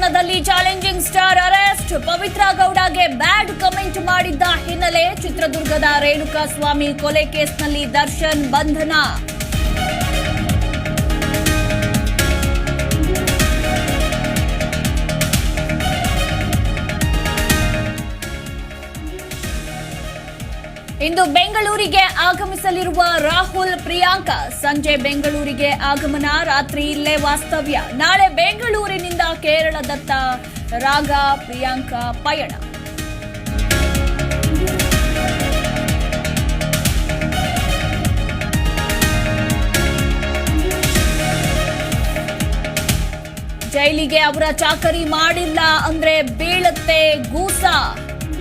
ಪ್ರಕರಣದಲ್ಲಿ challenging star arrest. ಪವಿತ್ರ ಗೌಡಗೆ bad comment ಮಾಡಿದ್ದ ಹಿನ್ನೆಲೆ ಚಿತ್ರದುರ್ಗದ ರೇಣುಕಾಸ್ವಾಮಿ ಕೊಲೆ ಕೇಸ್ನಲ್ಲಿ ದರ್ಶನ್ ಬಂಧನ. ಇಂದು ಬೆಂಗಳೂರಿಗೆ ಆಗಮಿಸಲಿರುವ ರಾಹುಲ್ ಪ್ರಿಯಾಂಕಾ. ಸಂಜೆ ಬೆಂಗಳೂರಿಗೆ ಆಗಮನ, ರಾತ್ರಿ ಇಲ್ಲೇ ವಾಸ್ತವ್ಯ. ನಾಳೆ ಬೆಂಗಳೂರಿನಿಂದ ಕೇರಳದತ್ತ ರಾಗ ಪ್ರಿಯಾಂಕಾ ಪಯಣ. ಜೈಲಿಗೆ ಅವರ ಚಾಕರಿ ಮಾಡಿಲ್ಲ ಅಂದ್ರೆ ಬೀಳುತ್ತೆ ಗೂಸ.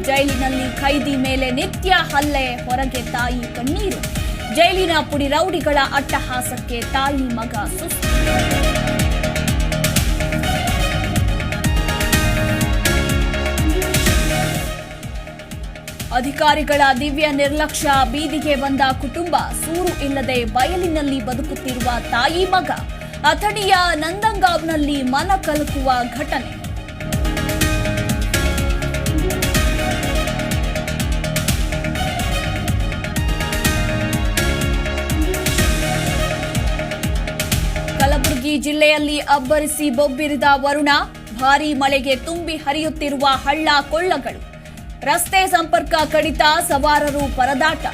ಜೈಲಿನಲ್ಲಿ ಖೈದಿ ಮೇಲೆ ನಿತ್ಯ ಹಲ್ಲೆ, ಹೊರಗೆ ತಾಯಿ ಕಣ್ಣೀರು. ಜೈಲಿನ ಪುಡಿ ರೌಡಿಗಳ ಅಟ್ಟಹಾಸಕ್ಕೆ ತಾಯಿ ಮಗ ಸುಸ್ತು. ಅಧಿಕಾರಿಗಳ ದಿವ್ಯ ನಿರ್ಲಕ್ಷ್ಯ, ಬೀದಿಗೆ ಬಂದ ಕುಟುಂಬ. ಸೂರು ಇಲ್ಲದೆ ಬಯಲಿನಲ್ಲಿ ಬದುಕುತ್ತಿರುವ ತಾಯಿ ಮಗ. ಅಥಣಿಯ ನಂದಂಗಾವ್ನಲ್ಲಿ ಮನ ಕಲಕುವ ಘಟನೆ. ಕಲಬುರಗಿ ಜಿಲ್ಲೆಯಲ್ಲಿ ಅಬ್ಬರಿಸಿ ಬೊಬ್ಬಿರಿದ ವರುಣ. ಭಾರೀ ಮಳೆಗೆ ತುಂಬಿ ಹರಿಯುತ್ತಿರುವ ಹಳ್ಳ ಕೊಳ್ಳಗಳು. ರಸ್ತೆ ಸಂಪರ್ಕ ಕಡಿತ, ಸವಾರರು ಪರದಾಟ.